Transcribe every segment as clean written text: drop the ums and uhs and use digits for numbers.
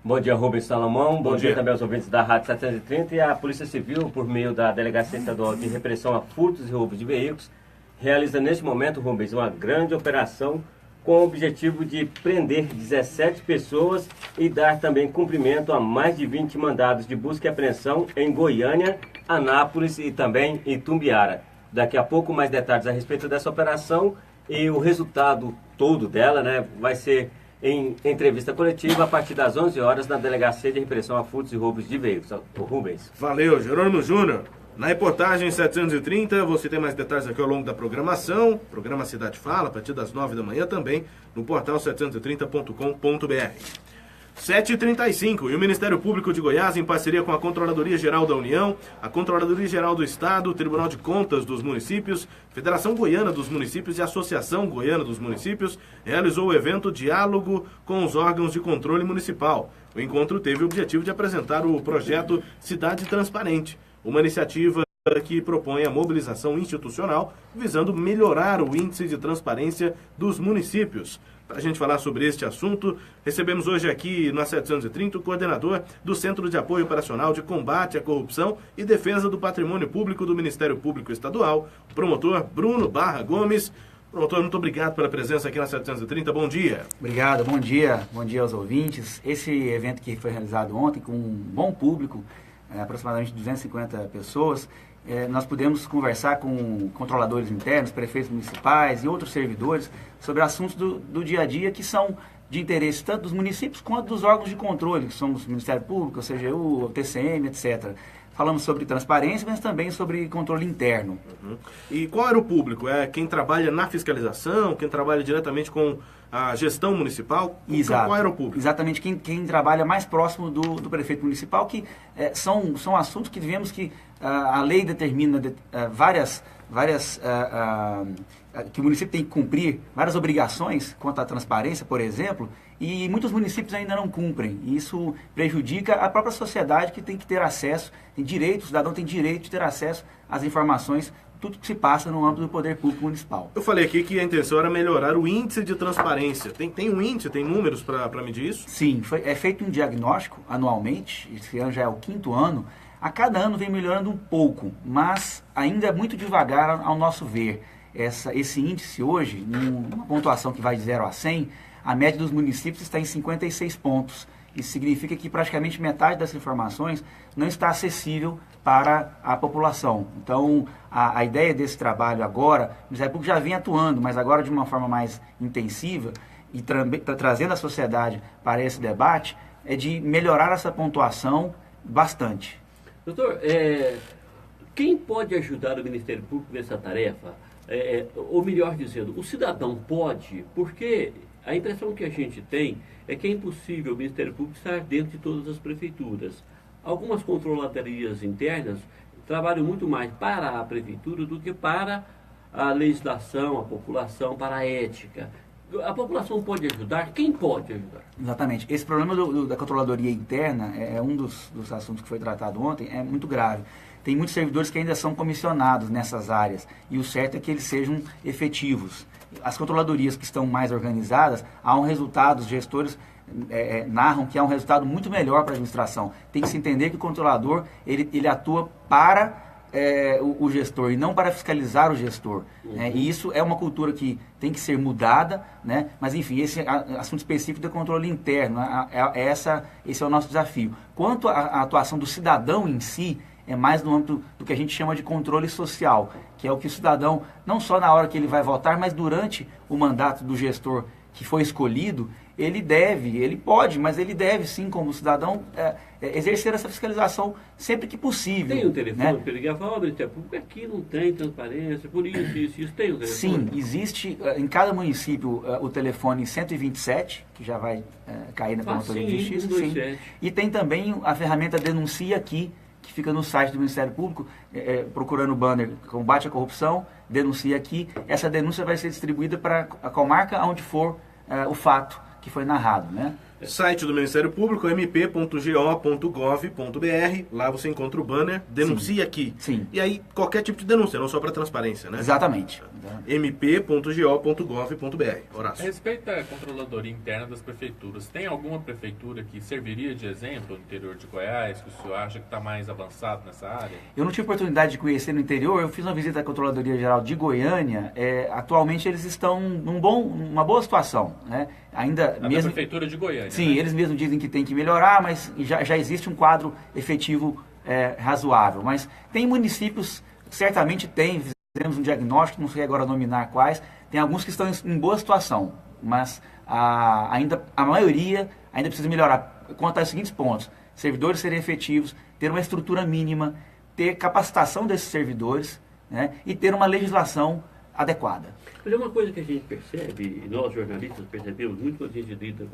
Bom dia, Rubens Salomão. Bom dia dia também aos ouvintes da Rádio 730. E a Polícia Civil, por meio da Delegacia Estadual de Repressão a Furtos e Roubos de Veículos, realiza neste momento, Rubens, uma grande operação com o objetivo de prender 17 pessoas e dar também cumprimento a mais de 20 mandados de busca e apreensão em Goiânia, Anápolis e também em Itumbiara. Daqui a pouco mais detalhes a respeito dessa operação e o resultado todo dela, né, vai ser em entrevista coletiva a partir das 11 horas na Delegacia de Repressão a Furtos e Roubos de Veículos. O Rubens. Valeu, Jerônimo Júnior. Na reportagem 730, você tem mais detalhes aqui ao longo da programação. Programa Cidade Fala, a partir das 9 da manhã também, no portal 730.com.br. 7h35, e o Ministério Público de Goiás, em parceria com a Controladoria Geral da União, a Controladoria Geral do Estado, o Tribunal de Contas dos Municípios, Federação Goiana dos Municípios e Associação Goiana dos Municípios, realizou o evento Diálogo com os órgãos de controle municipal. O encontro teve o objetivo de apresentar o projeto Cidade Transparente, uma iniciativa que propõe a mobilização institucional visando melhorar o índice de transparência dos municípios. Para a gente falar sobre este assunto, recebemos hoje aqui na 730 o coordenador do Centro de Apoio Operacional de Combate à Corrupção e Defesa do Patrimônio Público do Ministério Público Estadual, o promotor Bruno Barra Gomes. Promotor, muito obrigado pela presença aqui na 730. Bom dia. Obrigado, bom dia aos ouvintes. Esse evento que foi realizado ontem com um bom público, aproximadamente 250 pessoas, nós pudemos conversar com controladores internos, prefeitos municipais e outros servidores sobre assuntos do dia a dia que são de interesse tanto dos municípios quanto dos órgãos de controle, que somos o Ministério Público, o CGU, o TCM, etc. Falamos sobre transparência, mas também sobre controle interno. E qual era o público? É quem trabalha na fiscalização, quem trabalha diretamente com a gestão municipal? Exato. Qual era o público? Exatamente, quem trabalha mais próximo do prefeito municipal, que são assuntos que vemos que a lei determina várias que o município tem que cumprir, várias obrigações quanto à transparência, por exemplo, e muitos municípios ainda não cumprem. E isso prejudica a própria sociedade, que tem que ter acesso, tem direito, o cidadão tem direito de ter acesso às informações, tudo que se passa no âmbito do poder público municipal. Eu falei aqui que a intenção era melhorar o índice de transparência. Tem um índice, tem números para medir isso? Sim, é feito um diagnóstico anualmente, esse ano já é o 5º ano. A cada ano vem melhorando um pouco, mas ainda é muito devagar ao nosso ver. Esse índice hoje, numa pontuação que vai de 0 a 100, a média dos municípios está em 56 pontos. Isso significa que praticamente metade das informações não está acessível para a população. Então, a ideia desse trabalho agora, o Ministério Público já vem atuando, mas agora de uma forma mais intensiva e trazendo a sociedade para esse debate, é de melhorar essa pontuação bastante. Doutor, quem pode ajudar o Ministério Público nessa tarefa? Ou melhor dizendo, o cidadão pode, porque a impressão que a gente tem é que é impossível o Ministério Público estar dentro de todas as prefeituras. Algumas controladorias internas trabalham muito mais para a prefeitura do que para a legislação, a população, para a ética. A população pode ajudar? Quem pode ajudar? Exatamente. Esse problema da controladoria interna é um dos assuntos que foi tratado ontem, é muito grave. Tem muitos servidores que ainda são comissionados nessas áreas e o certo é que eles sejam efetivos. As controladorias que estão mais organizadas, há um resultado, os gestores narram que há um resultado muito melhor para a administração. Tem que se entender que o controlador ele atua para o gestor e não para fiscalizar o gestor. Né? E isso é uma cultura que tem que ser mudada, né? Mas enfim, esse assunto específico do controle interno, esse é o nosso desafio. Quanto à atuação do cidadão em si, é mais no âmbito do que a gente chama de controle social, que é o que o cidadão, não só na hora que ele vai votar, mas durante o mandato do gestor que foi escolhido, ele pode, mas ele deve sim, como cidadão, exercer essa fiscalização sempre que possível. Tem um telefone, né? para ligar e falar, o Ministério Público aqui não tem transparência, por isso, tem um telefone? Sim, existe em cada município o telefone 127, que já vai cair na Promotoria de Justiça. Sim. E tem também a ferramenta Denuncia Aqui, que fica no site do Ministério Público, procurando o banner Combate à Corrupção, Denuncia Aqui. Essa denúncia vai ser distribuída para a comarca onde for o fato que foi narrado, né? Site do Ministério Público, mp.go.gov.br. Lá você encontra o banner, denuncie aqui. Sim. E aí, qualquer tipo de denúncia, não só para transparência, né? Exatamente. mp.go.gov.br. A Horácio. respeito da controladoria interna das prefeituras, tem alguma prefeitura que serviria de exemplo no interior de Goiás, que o senhor acha que está mais avançado nessa área? Eu não tive oportunidade de conhecer no interior, eu fiz uma visita à Controladoria Geral de Goiânia, atualmente eles estão numa boa situação, né? Ainda Da mesmo... prefeitura de Goiânia, Sim, né? eles mesmos dizem que tem que melhorar, mas já existe um quadro efetivo razoável. Mas tem municípios, certamente tem, fizemos um diagnóstico, não sei agora nominar quais, tem alguns que estão em boa situação, mas a maioria ainda precisa melhorar. Quanto aos seguintes pontos: servidores serem efetivos, ter uma estrutura mínima, ter capacitação desses servidores, né, e ter uma legislação adequada. Mas é uma coisa que a gente percebe, e nós jornalistas percebemos muito quando a gente lida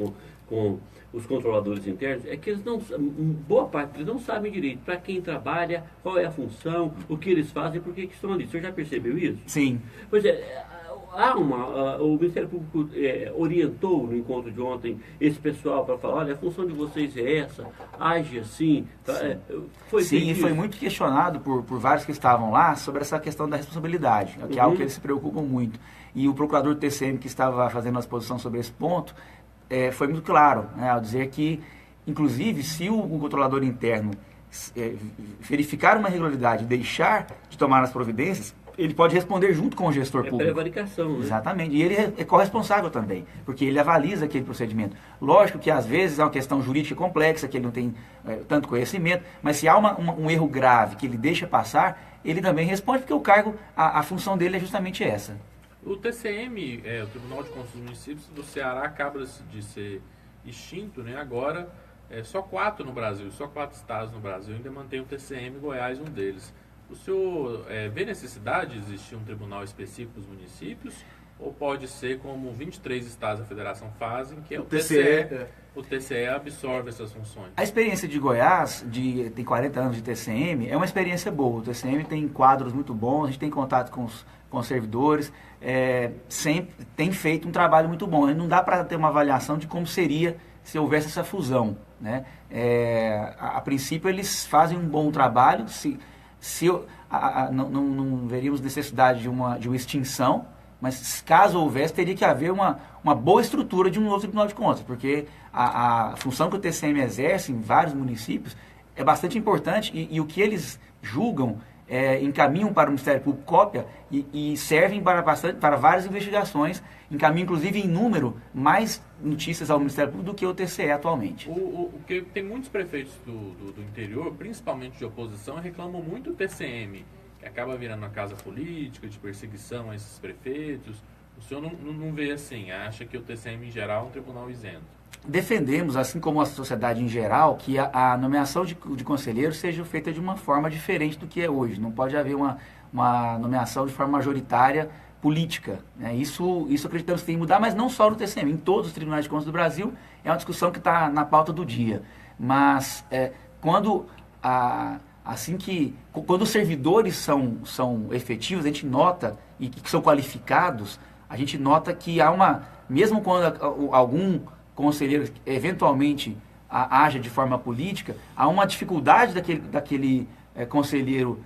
com os controladores internos, é que eles não, boa parte eles não sabem direito para quem trabalha, qual é a função, o que eles fazem, por que estão ali. O senhor já percebeu isso? Sim. Pois é, o Ministério Público orientou no encontro de ontem esse pessoal para falar: olha, a função de vocês é essa, age assim. Sim, e foi muito questionado por vários que estavam lá sobre essa questão da responsabilidade, que é algo que eles se preocupam muito. E o procurador do TCM, que estava fazendo a exposição sobre esse ponto, foi muito claro, né, ao dizer que, inclusive, se o controlador interno verificar uma irregularidade e deixar de tomar as providências, ele pode responder junto com o gestor público. Prevaricação, né? Exatamente. E ele é corresponsável também, porque ele avaliza aquele procedimento. Lógico que às vezes é uma questão jurídica complexa, que ele não tem tanto conhecimento, mas se há um erro grave que ele deixa passar, ele também responde, porque o cargo, a função dele é justamente essa. O TCM, o Tribunal de Contas dos Municípios do Ceará, acaba de ser extinto, né? Agora, só 4 no Brasil, só 4 estados no Brasil ainda mantém o TCM, Goiás um deles. O senhor vê necessidade de existir um tribunal específico para os municípios? Ou pode ser como 23 estados da federação fazem, que é o TCE? O TCE absorve essas funções. A experiência de Goiás, tem 40 anos de TCM, é uma experiência boa. O TCM tem quadros muito bons, a gente tem contato com os servidores, sempre tem feito um trabalho muito bom. Não dá para ter uma avaliação de como seria se houvesse essa fusão, né? A princípio eles fazem um bom trabalho, não veríamos necessidade de uma extinção, mas caso houvesse, teria que haver uma boa estrutura de um novo Tribunal de Contas, porque a função que o TCM exerce em vários municípios é bastante importante e o que eles julgam encaminham para o Ministério Público cópia e servem para várias investigações, encaminham inclusive em número mais notícias ao Ministério Público do que o TCE atualmente. Que tem muitos prefeitos do interior, principalmente de oposição, reclamam muito do TCM, que acaba virando uma casa política, de perseguição a esses prefeitos. O senhor não vê assim, acha que o TCM em geral é um tribunal isento? Defendemos, assim como a sociedade em geral, que a nomeação de conselheiros seja feita de uma forma diferente do que é hoje. Não pode haver uma nomeação de forma majoritária política, né? Isso acreditamos que tem que mudar, mas não só no TCM, em todos os tribunais de contas do Brasil. É uma discussão que está na pauta do dia. Mas quando os servidores são efetivos, a gente nota, e que são qualificados, a gente nota que mesmo quando algum conselheiro eventualmente haja de forma política, há uma dificuldade daquele conselheiro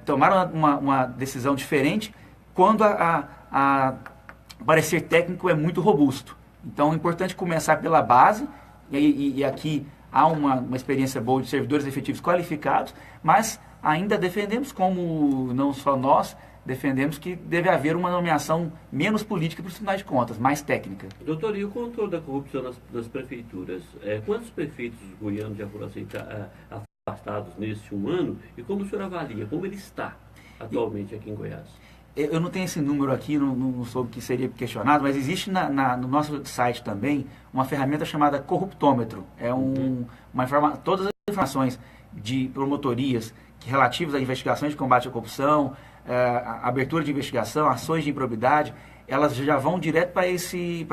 tomar uma decisão diferente quando o parecer técnico é muito robusto. Então é importante começar pela base, e aqui há uma experiência boa de servidores efetivos qualificados, mas ainda defendemos, como não só nós, defendemos que deve haver uma nomeação menos política para os tribunais de contas, mais técnica. Doutor, e o controle da corrupção nas prefeituras? Quantos prefeitos goianos já foram afastados nesse um ano? E como o senhor avalia? Como ele está atualmente aqui em Goiás? Eu não tenho esse número aqui, não soube que seria questionado, mas existe no nosso site também uma ferramenta chamada Corruptômetro. Todas as informações de promotorias relativas a investigações de combate à corrupção, abertura de investigação, ações de improbidade, elas já vão direto para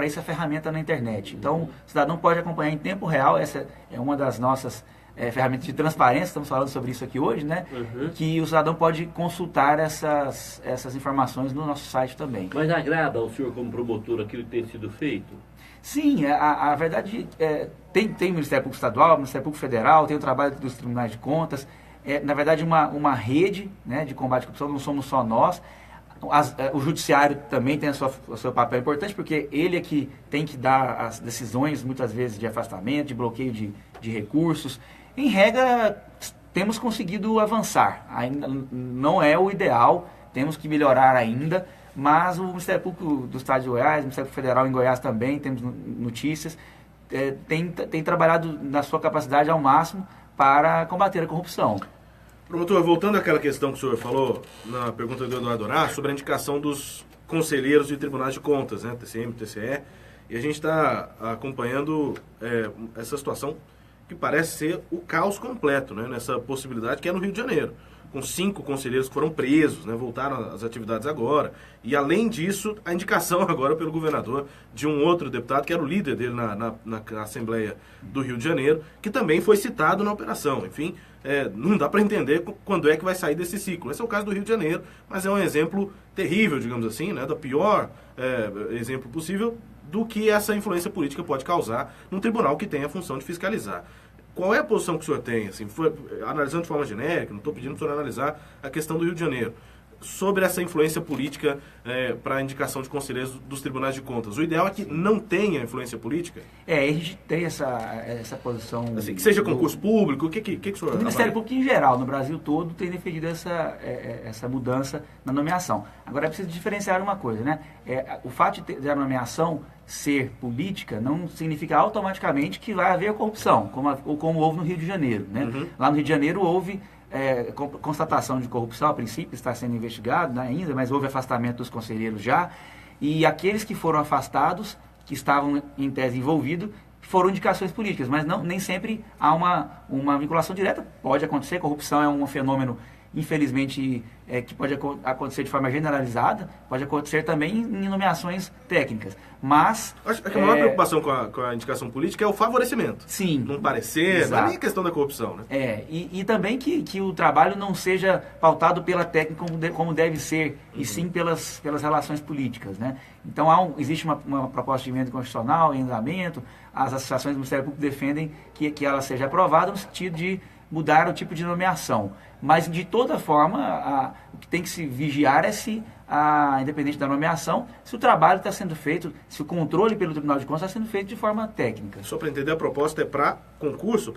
essa ferramenta na internet. Então, o cidadão pode acompanhar em tempo real, essa é uma das nossas ferramenta de transparência, estamos falando sobre isso aqui hoje, né? Que o cidadão pode consultar essas informações no nosso site também. Mas agrada ao senhor como promotor aquilo que tem sido feito? Sim, a verdade tem o Ministério Público Estadual, o Ministério Público Federal, tem o trabalho dos tribunais de contas, na verdade uma rede, né, de combate à corrupção, não somos só nós. O judiciário também tem o seu papel importante, porque ele é que tem que dar as decisões, muitas vezes, de afastamento, de bloqueio de recursos. Em regra, temos conseguido avançar. Ainda não é o ideal, temos que melhorar ainda, mas o Ministério Público do Estado de Goiás, o Ministério Federal em Goiás também, temos notícias, tem trabalhado na sua capacidade ao máximo para combater a corrupção. Promotor, voltando àquela questão que o senhor falou na pergunta do Eduardo Horácio sobre a indicação dos conselheiros de tribunais de contas, né, TCM, TCE, e a gente está acompanhando essa situação que parece ser o caos completo, né, nessa possibilidade que é no Rio de Janeiro, com 5 conselheiros que foram presos, né, voltaram às atividades agora, e além disso, a indicação agora pelo governador de um outro deputado, que era o líder dele na Assembleia do Rio de Janeiro, que também foi citado na operação. Enfim, não dá para entender quando é que vai sair desse ciclo. Esse é o caso do Rio de Janeiro, mas é um exemplo terrível, digamos assim, né, do pior exemplo possível do que essa influência política pode causar num tribunal que tem a função de fiscalizar. Qual é a posição que o senhor tem, assim, analisando de forma genérica, não estou pedindo para o senhor analisar a questão do Rio de Janeiro, sobre essa influência política para a indicação de conselheiros dos tribunais de contas? O ideal é que não tenha influência política? A gente tem essa posição... Assim, que seja concurso público, o que o senhor... O Ministério Público em geral, no Brasil todo, tem defendido essa mudança na nomeação. Agora é preciso diferenciar uma coisa, né? O fato de a nomeação ser política não significa automaticamente que vai haver corrupção, como houve no Rio de Janeiro, né? Lá no Rio de Janeiro houve constatação de corrupção, a princípio está sendo investigado, né, ainda, mas houve afastamento dos conselheiros já, e aqueles que foram afastados, que estavam em tese envolvidos, foram indicações políticas, mas nem sempre há uma vinculação direta. Pode acontecer, corrupção é um fenômeno, infelizmente, que pode acontecer de forma generalizada, pode acontecer também em nomeações técnicas, mas... Acho que a maior preocupação com a indicação política é o favorecimento. Sim. Não parecer, Exato. não é nem a questão da corrupção, né? E também que o trabalho não seja pautado pela técnica como deve ser, e sim pelas relações políticas, né? Então existe uma proposta de emenda constitucional em andamento, as associações do Ministério Público defendem que ela seja aprovada no sentido de mudar o tipo de nomeação. Mas, de toda forma, o que tem que se vigiar é se, independente da nomeação, se o trabalho está sendo feito, se o controle pelo Tribunal de Contas está sendo feito de forma técnica. Só para entender, a proposta é para concurso?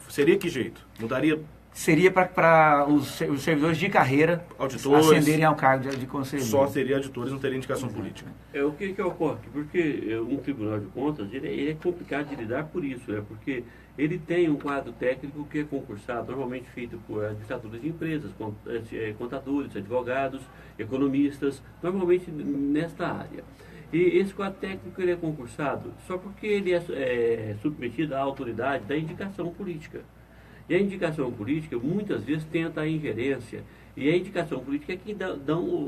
Seria que jeito? Mudaria? Seria para os servidores de carreira auditores, ascenderem ao cargo de conselheiro. Só seria auditores, não teria indicação política. O que ocorre? Porque um Tribunal de Contas ele é complicado de lidar por isso, né? Porque ele tem um quadro técnico que é concursado, normalmente feito por administradores de empresas, contadores, advogados, economistas, normalmente nesta área. E esse quadro técnico ele é concursado só porque ele é submetido à autoridade da indicação política. E a indicação política, muitas vezes, tenta a ingerência. E a indicação política é que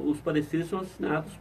os pareceres são assinados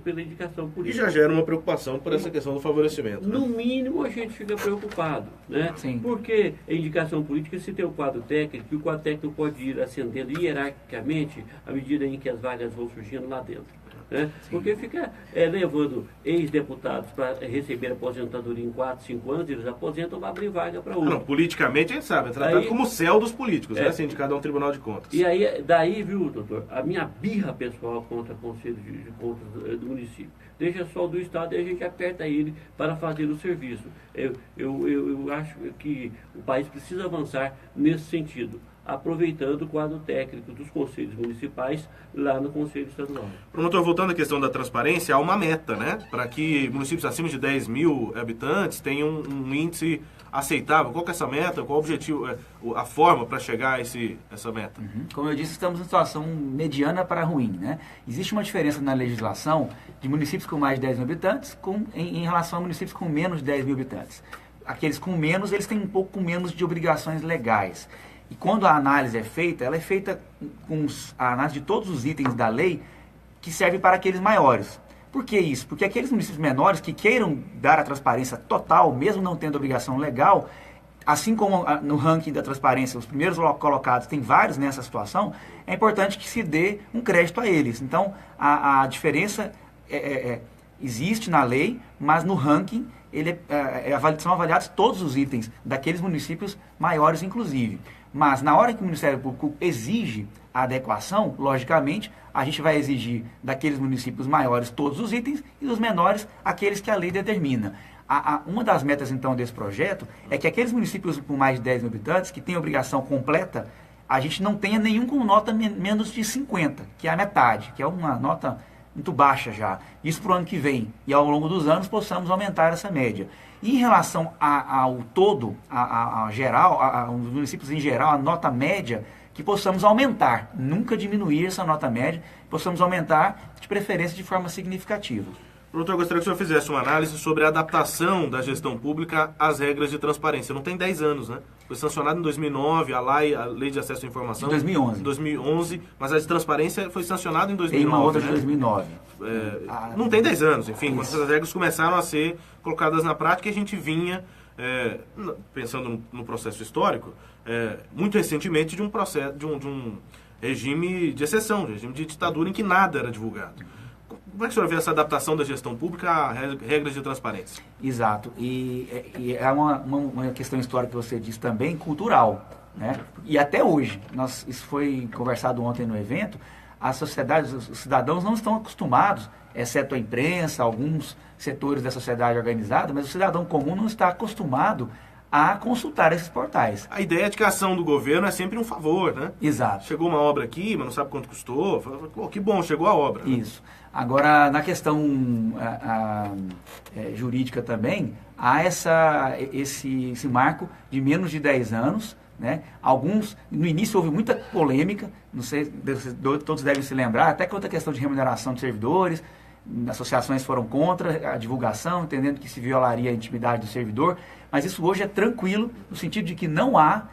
pela indicação política. E já gera uma preocupação por essa questão do favorecimento. No né? mínimo, a gente fica preocupado, né? Sim. Porque a indicação política, se tem o quadro técnico, e o quadro técnico pode ir ascendendo hierarquicamente à medida em que as vagas vão surgindo lá dentro. Né? Porque fica levando ex-deputados para receber aposentadoria em 4, 5 anos, eles aposentam para abrir vaga para outro. Não, politicamente a gente sabe, é tratado como o céu dos políticos, né? Ser indicado a um Tribunal de Contas. E aí, daí, viu, doutor, a minha birra pessoal contra o Conselho de Contas do município. Deixa só o do Estado e a gente aperta ele para fazer o serviço. Eu acho que o país precisa avançar nesse sentido, aproveitando o quadro técnico dos conselhos municipais lá no Conselho Estadual. Promotor, voltando à questão da transparência, há uma meta, né? Para que municípios acima de 10 mil habitantes tenham um índice aceitável. Qual que é essa meta? Qual o objetivo, a forma para chegar a essa meta? Como eu disse, estamos em situação mediana para ruim, né? Existe uma diferença na legislação de municípios com mais de 10 mil habitantes em relação a municípios com menos de 10 mil habitantes. Aqueles com menos, eles têm um pouco menos de obrigações legais. E quando a análise é feita, ela é feita com a análise de todos os itens da lei que servem para aqueles maiores. Por que isso? Porque aqueles municípios menores que queiram dar a transparência total, mesmo não tendo obrigação legal, assim como no ranking da transparência, os primeiros colocados, tem vários nessa situação, é importante que se dê um crédito a eles. Então, a diferença existe na lei, mas no ranking são avaliados todos os itens daqueles municípios maiores, inclusive. Mas na hora que o Ministério Público exige a adequação, logicamente, a gente vai exigir daqueles municípios maiores todos os itens e dos menores aqueles que a lei determina. Uma das metas, então, desse projeto é que aqueles municípios com mais de 10 mil habitantes, que têm obrigação completa, a gente não tenha nenhum com nota menos de 50, que é a metade, que é uma nota muito baixa já. Isso para o ano que vem. E ao longo dos anos possamos aumentar essa média. E em relação ao todo, geral, aos municípios em geral, a nota média, que possamos aumentar, nunca diminuir essa nota média, possamos aumentar, de preferência, de forma significativa. Doutor, eu gostaria que o senhor fizesse uma análise sobre a adaptação da gestão pública às regras de transparência. Não tem 10 anos, né? Foi sancionado em 2009, a Lei de Acesso à Informação... Em 2011. Em 2011, mas a de transparência foi sancionada em 2009, Tem uma outra né? de 2009. Não tem 10 anos, enfim, Isso. quando essas regras começaram a ser colocadas na prática, a gente vinha, pensando no processo histórico, muito recentemente de um processo, de um regime de exceção, de regime de ditadura em que nada era divulgado. Como é que o senhor vê essa adaptação da gestão pública a regras de transparência? Exato. E é uma questão histórica que você disse também, cultural. Né? E até hoje, isso foi conversado ontem no evento, a sociedade, os cidadãos não estão acostumados, exceto a imprensa, alguns setores da sociedade organizada, mas o cidadão comum não está acostumado a consultar esses portais. A ideia de que a ação do governo é sempre um favor, né? Exato. Chegou uma obra aqui, mas não sabe quanto custou. Pô, que bom, chegou a obra. Né? Isso. Agora, na questão jurídica também, há esse marco de menos de 10 anos. Né? No início houve muita polêmica, não sei, todos devem se lembrar, até quanto à questão de remuneração de servidores, associações foram contra a divulgação, entendendo que se violaria a intimidade do servidor, mas isso hoje é tranquilo, no sentido de que não há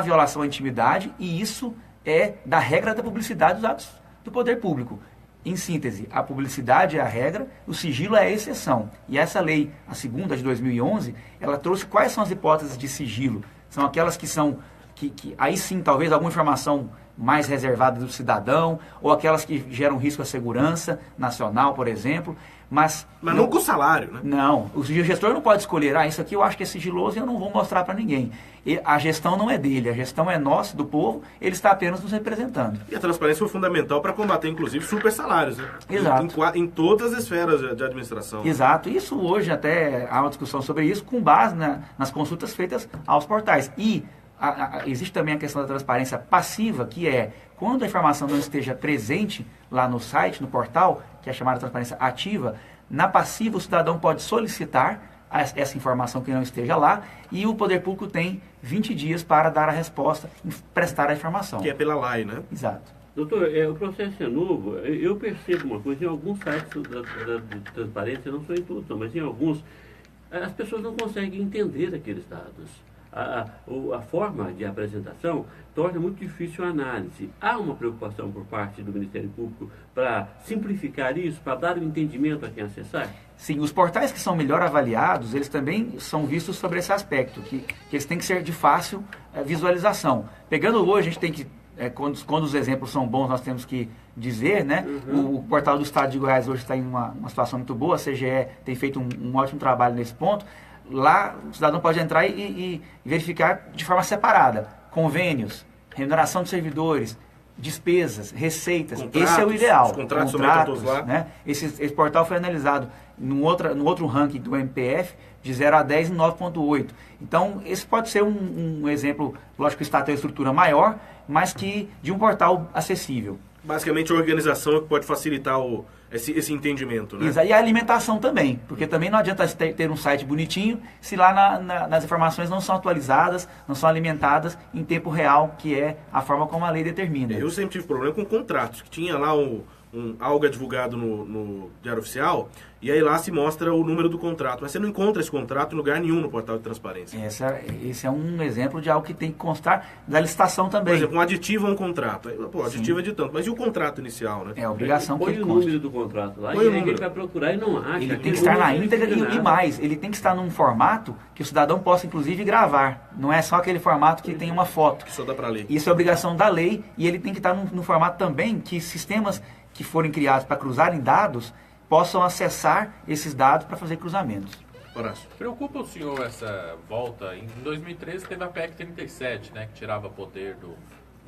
violação à intimidade, e isso é da regra da publicidade dos atos do poder público. Em síntese, a publicidade é a regra, o sigilo é a exceção. E essa lei, a segunda de 2011, ela trouxe quais são as hipóteses de sigilo. São aquelas que são, que aí sim, talvez alguma informação mais reservada do cidadão, ou aquelas que geram risco à segurança nacional, por exemplo. Mas não com o salário, né? Não, o gestor não pode escolher, isso aqui eu acho que é sigiloso e eu não vou mostrar para ninguém. E a gestão não é dele, a gestão é nossa, do povo, ele está apenas nos representando. E a transparência foi fundamental para combater, inclusive, super salários, né? Exato. Em todas as esferas de administração. Exato. Isso hoje até há uma discussão sobre isso com base nas consultas feitas aos portais. E existe também a questão da transparência passiva, que é quando a informação não esteja presente lá no site, no portal, que é chamada transparência ativa, na passiva o cidadão pode solicitar essa informação que não esteja lá e o poder público tem 20 dias para dar a resposta e prestar a informação. Que é pela lei, né? Exato. Doutor, o processo é novo. Eu percebo uma coisa, em alguns sites da transparência, não são em todos, não, mas em alguns, as pessoas não conseguem entender aqueles dados. A forma de apresentação torna muito difícil a análise. Há uma preocupação por parte do Ministério Público para simplificar isso, para dar um entendimento a quem acessar? Sim, os portais que são melhor avaliados, eles também são vistos sobre esse aspecto, que eles têm que ser de fácil visualização. Pegando hoje, a gente tem que, quando os exemplos são bons, nós temos que dizer, né? Uhum. O portal do Estado de Goiás hoje está em uma situação muito boa, a CGE tem feito um ótimo trabalho nesse ponto. Lá o cidadão pode entrar e verificar de forma separada convênios, remuneração de servidores, despesas, receitas. Contratos, esse é o ideal. Os contratos lá. Né? Esse portal foi analisado no outro ranking do MPF de 0 a 10 em 9,8. Então, esse pode ser um exemplo, lógico que o Estado tem uma estrutura maior, mas que de um portal acessível. Basicamente, a organização que pode facilitar esse entendimento, né? E a alimentação também, porque também não adianta ter um site bonitinho se lá nas informações não são atualizadas, não são alimentadas em tempo real, que é a forma como a lei determina. Eu sempre tive problema com contratos, que tinha lá algo é divulgado no Diário Oficial, e aí lá se mostra o número do contrato. Mas você não encontra esse contrato em lugar nenhum no portal de transparência. Esse é um exemplo de algo que tem que constar da licitação também. Por exemplo, um aditivo a um contrato. Aí, pô, aditivo é de tanto. Mas e o contrato inicial, né? É a obrigação que põe ele o conste. número do contrato lá Põe e o aí número. ele vai procurar e não acha. Ele tem Aquele que estar na número íntegra não e mais, ele tem que estar num formato que o cidadão possa inclusive gravar. Não é só aquele formato que tem uma foto. Que só dá para ler. Isso é obrigação da lei e ele tem que estar no formato também que sistemas que forem criados para cruzarem dados possam acessar esses dados para fazer cruzamentos. Horácio. Preocupa o senhor essa volta? Em 2013 teve a PEC 37, né, que tirava poder do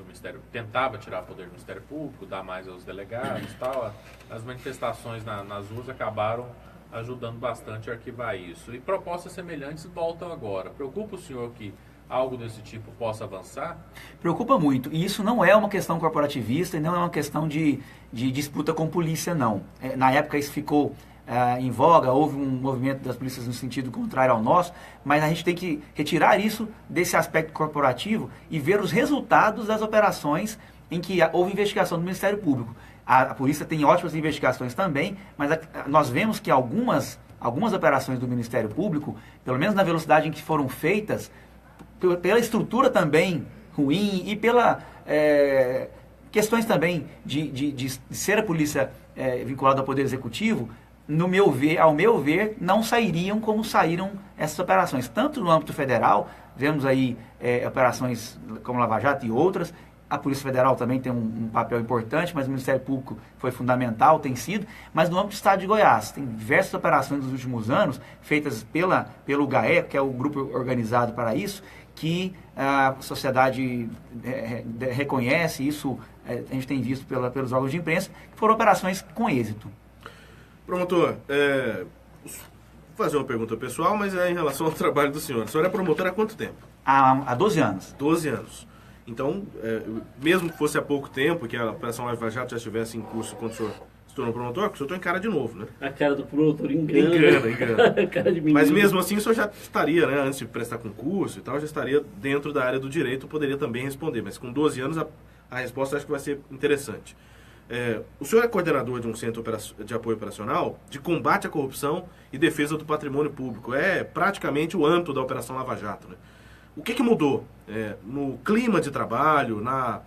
Ministério, tentava tirar poder do Ministério Público, dar mais aos delegados e tal. As manifestações nas ruas acabaram ajudando bastante a arquivar isso. E propostas semelhantes voltam agora. Preocupa o senhor que algo desse tipo possa avançar? Preocupa muito. E isso não é uma questão corporativista e não é uma questão de disputa com polícia, não. Na época isso ficou em voga, houve um movimento das polícias no sentido contrário ao nosso, mas a gente tem que retirar isso desse aspecto corporativo e ver os resultados das operações em que houve investigação do Ministério Público. A polícia tem ótimas investigações também, mas nós vemos que algumas operações do Ministério Público, pelo menos na velocidade em que foram feitas, pela estrutura também ruim e pela questões também de ser a polícia vinculada ao Poder Executivo, ao meu ver, não sairiam como saíram essas operações. Tanto no âmbito federal, vemos aí operações como Lava Jato e outras. A Polícia Federal também tem um papel importante, mas o Ministério Público foi fundamental, tem sido. Mas no âmbito do Estado de Goiás, tem diversas operações nos últimos anos, feitas pelo GAE, que é o grupo organizado para isso, que a sociedade reconhece, isso a gente tem visto pelos órgãos de imprensa, que foram operações com êxito. Promotor, vou fazer uma pergunta pessoal, mas é em relação ao trabalho do senhor. O senhor é promotor há quanto tempo? Há 12 anos. 12 anos. Então, mesmo que fosse há pouco tempo, que a Operação Lava Jato já estivesse em curso quando o senhor se tornou promotor, porque o senhor está em cara de novo, né? A cara do promotor engana. Engana. Cara de menino. Mas mesmo assim, o senhor já estaria, né, antes de prestar concurso e tal, já estaria dentro da área do direito, poderia também responder. Mas com 12 anos, a resposta acho que vai ser interessante. O senhor é coordenador de um centro de apoio operacional de combate à corrupção e defesa do patrimônio público. É praticamente o âmbito da Operação Lava Jato, né? O que mudou no clima de trabalho, na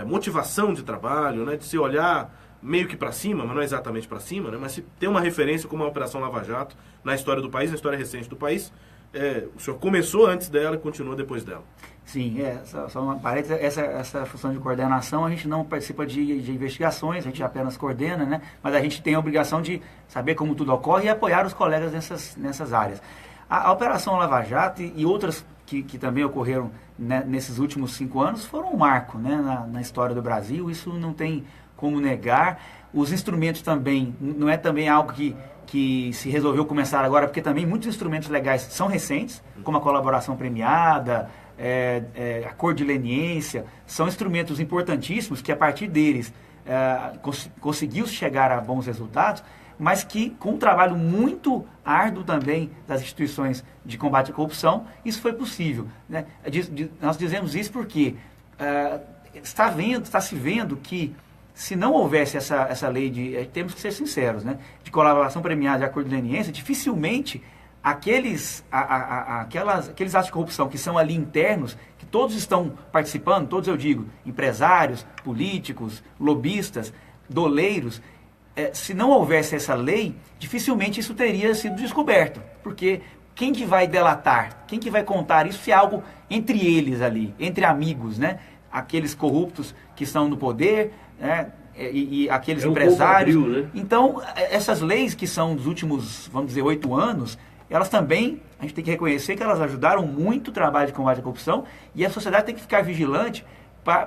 motivação de trabalho, né, de se olhar meio que para cima, mas não exatamente para cima, né, mas se ter uma referência como a Operação Lava Jato na história do país, na história recente do país? O senhor começou antes dela e continua depois dela. Sim, só uma parêntese, essa função de coordenação, a gente não participa de investigações, a gente apenas coordena, né? Mas a gente tem a obrigação de saber como tudo ocorre e apoiar os colegas nessas áreas. A Operação Lava Jato e outras que também ocorreram, né, nesses últimos 5 anos foram um marco, né, na história do Brasil, isso não tem como negar. Os instrumentos também, não é também algo que se resolveu começar agora, porque também muitos instrumentos legais são recentes, como a colaboração premiada, acordo de leniência, são instrumentos importantíssimos que a partir deles conseguiu chegar a bons resultados, mas que com um trabalho muito árduo também das instituições de combate à corrupção, isso foi possível, né? Nós dizemos isso porque está se vendo que se não houvesse essa lei temos que ser sinceros, né, de colaboração premiada e acordo de leniência, dificilmente aqueles atos de corrupção que são ali internos, que todos estão participando, todos eu digo, empresários, políticos, lobistas, doleiros, se não houvesse essa lei, dificilmente isso teria sido descoberto, porque quem que vai delatar, quem que vai contar isso se é algo entre eles ali, entre amigos, né? Aqueles corruptos que estão no poder, né? E aqueles empresários. Né? Então, essas leis que são dos últimos, vamos dizer, 8 anos, elas também, a gente tem que reconhecer que elas ajudaram muito o trabalho de combate à corrupção e a sociedade tem que ficar vigilante,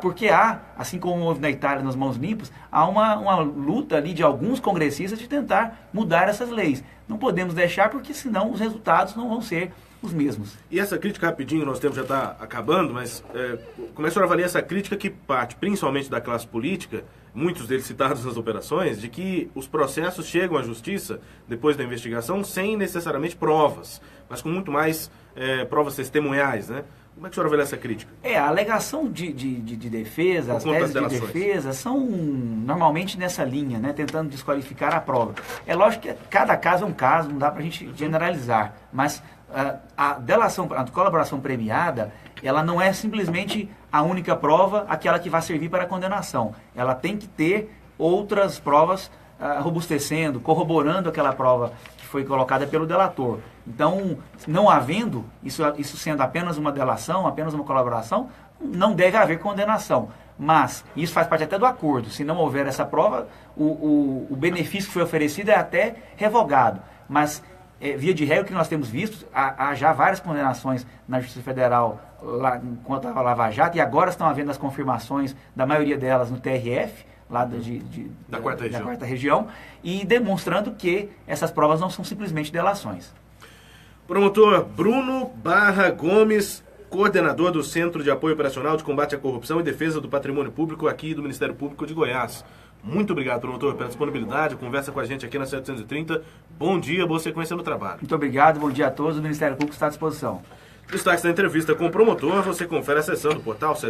porque assim como houve na Itália nas mãos limpas, há uma luta ali de alguns congressistas de tentar mudar essas leis. Não podemos deixar, porque senão os resultados não vão ser os mesmos. E essa crítica, rapidinho, nosso tempo já está acabando, mas como é que o senhor avalia essa crítica que parte principalmente da classe política, muitos deles citados nas operações, de que os processos chegam à justiça depois da investigação sem necessariamente provas, mas com muito mais provas testemunhais, né? Como é que o senhor avalia essa crítica? A alegação de defesa, as teses de defesa são normalmente nessa linha, né, tentando desqualificar a prova. É lógico que cada caso é um caso, não dá para a gente generalizar, mas a delação, a colaboração premiada, ela não é simplesmente a única prova, aquela que vai servir para a condenação. Ela tem que ter outras provas robustecendo, corroborando aquela prova que foi colocada pelo delator. Então, não havendo, isso sendo apenas uma delação, apenas uma colaboração, não deve haver condenação. Mas isso faz parte até do acordo. Se não houver essa prova, o benefício que foi oferecido é até revogado. Mas, via de regra, o que nós temos visto, há já várias condenações na Justiça Federal quanto à Lava Jato, e agora estão havendo as confirmações da maioria delas no TRF, lá da quarta região, e demonstrando que essas provas não são simplesmente delações. Promotor Bruno Gomes, coordenador do Centro de Apoio Operacional de Combate à Corrupção e Defesa do Patrimônio Público aqui do Ministério Público de Goiás. Muito obrigado, promotor, pela disponibilidade, conversa com a gente aqui na 730. Bom dia, boa sequência no trabalho. Muito obrigado, bom dia a todos, o Ministério Público está à disposição. Destaques da entrevista com o promotor, você confere a seção do portal